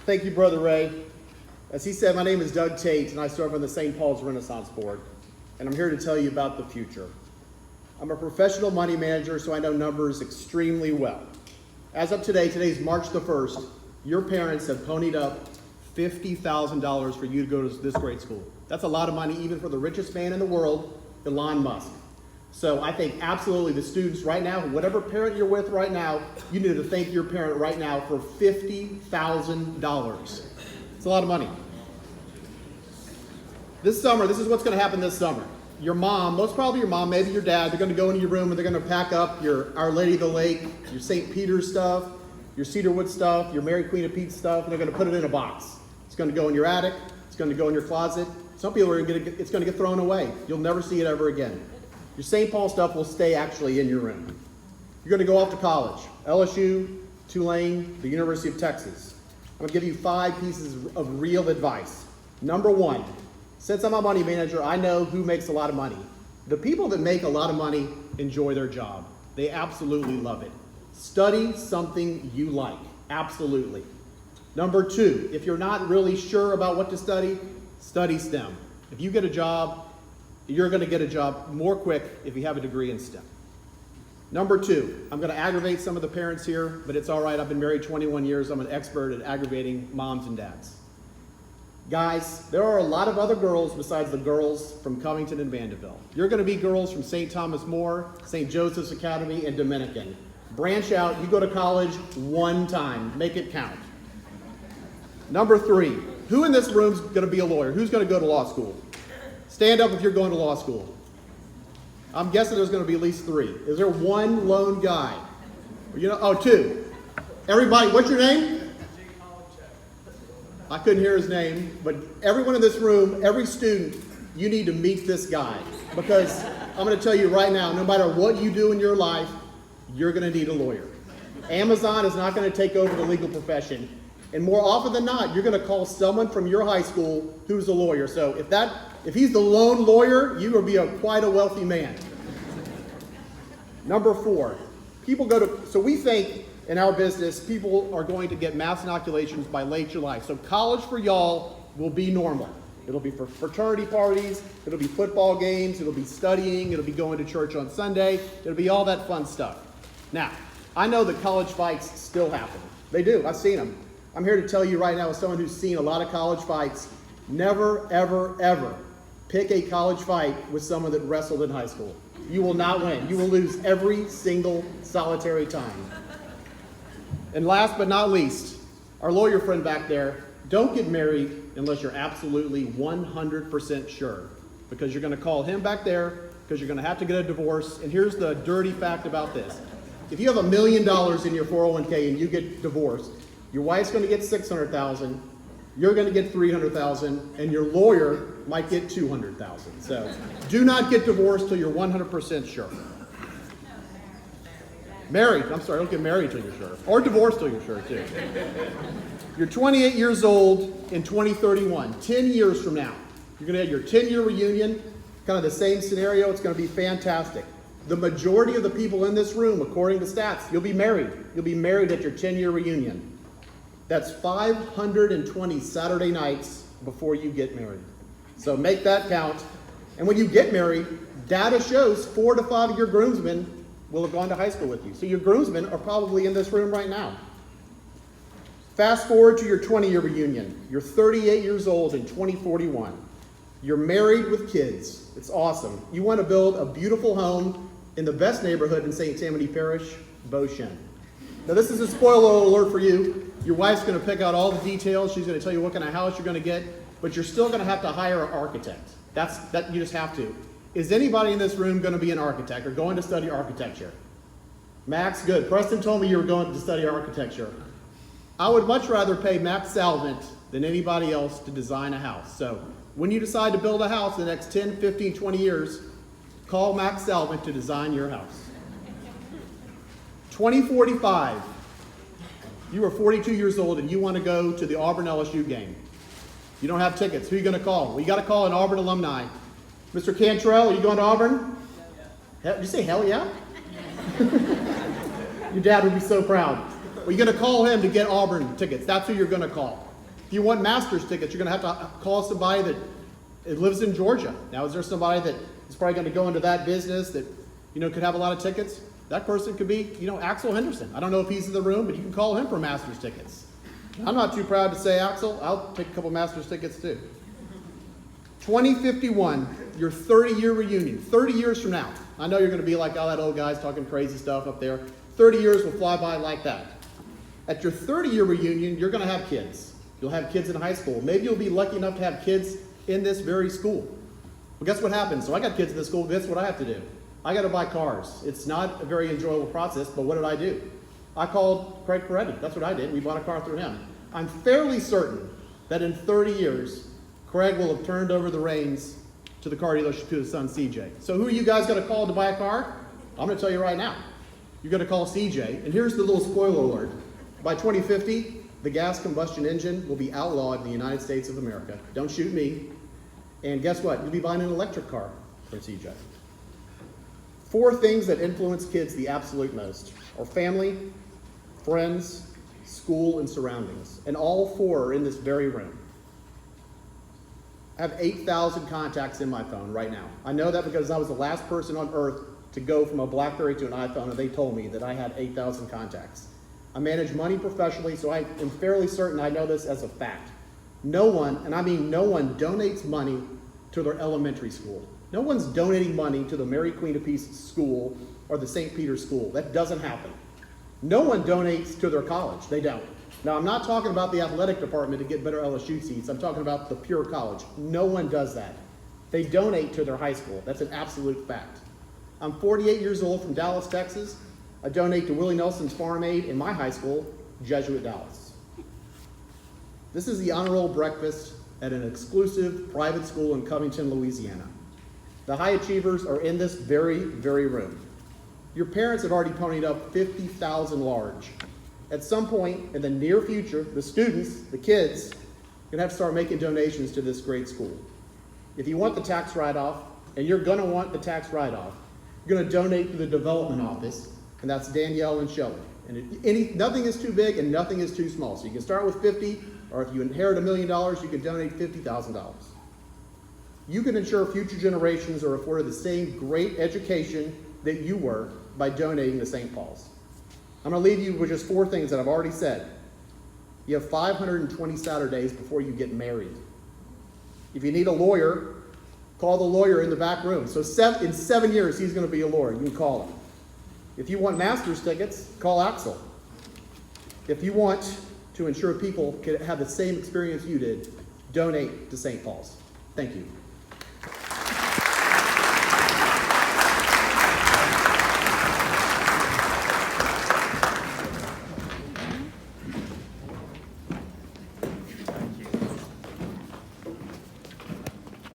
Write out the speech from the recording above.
Thank you, Brother Ray. As he said, my name is Doug Tate, and I serve on the St. Paul's Renaissance Board, and I'm here to tell you about the future. I'm a professional money manager, so I know numbers extremely well. As of today, today's March the 1st, your parents have ponied up $50,000 for you to go to this great school. That's a lot of money, even for the richest man in the world, Elon Musk. So I think absolutely the students right now, whatever parent you're with right now, you need to thank your parent right now for $50,000. It's a lot of money. This summer, this is what's going to happen this summer. Your mom, most probably your mom, maybe your dad, they're going to go into your room and they're going to pack up your Our Lady of the Lake, your St. Peter's stuff, your Cedarwood stuff, your Mary Queen of Pete's stuff, and they're going to put it in a box. It's going to go in your attic. It's going to go in your closet. Some people are going to it's going to get thrown away. You'll never see it ever again. Your St. Paul stuff will stay actually in your room. You're going to go off to college. LSU, Tulane, the University of Texas. I'm going to give you 5 pieces of real advice. Number 1, since I'm a money manager, I know who makes a lot of money. The people that make a lot of money enjoy their job. They absolutely love it. Study something you like. Absolutely. Number 2, if you're not really sure about what to study, study STEM. If you get a job, you're going to get a job more quick if you have a degree in STEM. Number 2, I'm going to aggravate some of the parents here, but it's all right. I've been married 21 years. I'm an expert at aggravating moms and dads. Guys, there are a lot of other girls besides the girls from Covington and Vanderbilt. You're going to be girls from St. Thomas More, St. Joseph's Academy, and Dominican. Branch out. You go to college one time. Make it count. Number 3, who in this room is going to be a lawyer? Who's going to go to law school? Stand up if you're going to law school. I'm guessing there's going to be at least 3. Is there one lone guy? Oh, 2. Everybody, what's your name? I couldn't hear his name, but everyone in this room, every student, you need to meet this guy. Because I'm going to tell you right now, no matter what you do in your life, you're going to need a lawyer. Amazon is not going to take over the legal profession. And more often than not, you're going to call someone from your high school who's a lawyer. So if he's the lone lawyer, you will be quite a wealthy man. Number 4, so we think in our business, people are going to get mass inoculations by late July. So college for y'all will be normal. It'll be for fraternity parties, it'll be football games, it'll be studying, it'll be going to church on Sunday, it'll be all that fun stuff. Now, I know that college fights still happen. They do, I've seen them. I'm here to tell you right now, as someone who's seen a lot of college fights, never, ever, ever pick a college fight with someone that wrestled in high school. You will not win. You will lose every single solitary time. And last but not least, our lawyer friend back there, don't get married unless you're absolutely 100% sure. Because you're going to call him back there, because you're going to have to get a divorce. And here's the dirty fact about this. If you have $1 million in your 401k and you get divorced, your wife's going to get $600,000, you're going to get $300,000, and your lawyer might get $200,000. So do not get divorced till you're 100% sure. Don't get married till you're sure. Or divorced till you're sure, too. You're 28 years old in 2031, 10 years from now. You're going to have your 10-year reunion, kind of the same scenario. It's going to be fantastic. The majority of the people in this room, according to stats, you'll be married. You'll be married at your 10-year reunion. That's 520 Saturday nights before you get married. So make that count. And when you get married, data shows 4 to 5 of your groomsmen will have gone to high school with you. So your groomsmen are probably in this room right now. Fast forward to your 20-year reunion. You're 38 years old in 2041. You're married with kids. It's awesome. You want to build a beautiful home in the best neighborhood in St. Tammany Parish, Beauchene. Now this is a spoiler alert for you. Your wife's going to pick out all the details. She's going to tell you what kind of house you're going to get, but you're still going to have to hire an architect. That you just have to. Is anybody in this room going to be an architect or going to study architecture? Max, good. Preston told me you were going to study architecture. I would much rather pay Max Salvant than anybody else to design a house. So when you decide to build a house in the next 10, 15, 20 years, call Max Salvant to design your house. 2045. You are 42 years old and you want to go to the Auburn LSU game. You don't have tickets. Who are you going to call? Well, you got to call an Auburn alumni. Mr. Cantrell, are you going to Auburn? Yeah. Did you say hell yeah? Your dad would be so proud. Well, you're going to call him to get Auburn tickets. That's who you're going to call. If you want master's tickets, you're going to have to call somebody that lives in Georgia. Now, is there somebody that is probably going to go into that business that, could have a lot of tickets? That person could be, Axel Henderson. I don't know if he's in the room, but you can call him for master's tickets. I'm not too proud to say, Axel, I'll take a couple master's tickets too. 2051, your 30-year reunion, 30 years from now. I know you're going to be like all that old guy's talking crazy stuff up there. 30 years will fly by like that. At your 30-year reunion, you're going to have kids. You'll have kids in high school. Maybe you'll be lucky enough to have kids in this very school. Well, guess what happens? So I got kids in this school. Guess what I have to do? I got to buy cars. It's not a very enjoyable process, but what did I do? I called Craig Peretti. That's what I did. We bought a car through him. I'm fairly certain that in 30 years, Craig will have turned over the reins to the car dealership to his son, CJ. So who are you guys going to call to buy a car? I'm going to tell you right now. You're going to call CJ. And here's the little spoiler alert. By 2050, the gas combustion engine will be outlawed in the United States of America. Don't shoot me. And guess what? You'll be buying an electric car for CJ. 4 things that influence kids the absolute most are family, friends, school, and surroundings. And all 4 are in this very room. I have 8,000 contacts in my phone right now. I know that because I was the last person on earth to go from a BlackBerry to an iPhone, and they told me that I had 8,000 contacts. I manage money professionally, so I am fairly certain I know this as a fact. No one, and I mean no one, donates money to their elementary school. No one's donating money to the Mary Queen of Peace school or the St. Peter's school. That doesn't happen. No one donates to their college. They don't. Now, I'm not talking about the athletic department to get better LSU seats. I'm talking about the pure college. No one does that. They donate to their high school. That's an absolute fact. I'm 48 years old from Dallas, Texas. I donate to Willie Nelson's Farm Aid in my high school, Jesuit Dallas. This is the honor roll breakfast at an exclusive private school in Covington, Louisiana. The high achievers are in this very, very room. Your parents have already ponied up $50,000 large. At some point in the near future, the students, the kids, are going to have to start making donations to this great school. If you want the tax write-off, and you're going to want the tax write-off, you're going to donate to the development office, and that's Danielle and Shelley. And nothing is too big and nothing is too small. So you can start with 50, or if you inherit $1 million, you can donate $50,000. You can ensure future generations are afforded the same great education that you were by donating to St. Paul's. I'm going to leave you with just 4 things that I've already said. You have 520 Saturdays before you get married. If you need a lawyer, call the lawyer in the back room. So in 7 years, he's going to be a lawyer. You can call him. If you want master's tickets, call Axel. If you want to ensure people can have the same experience you did, donate to St. Paul's. Thank you.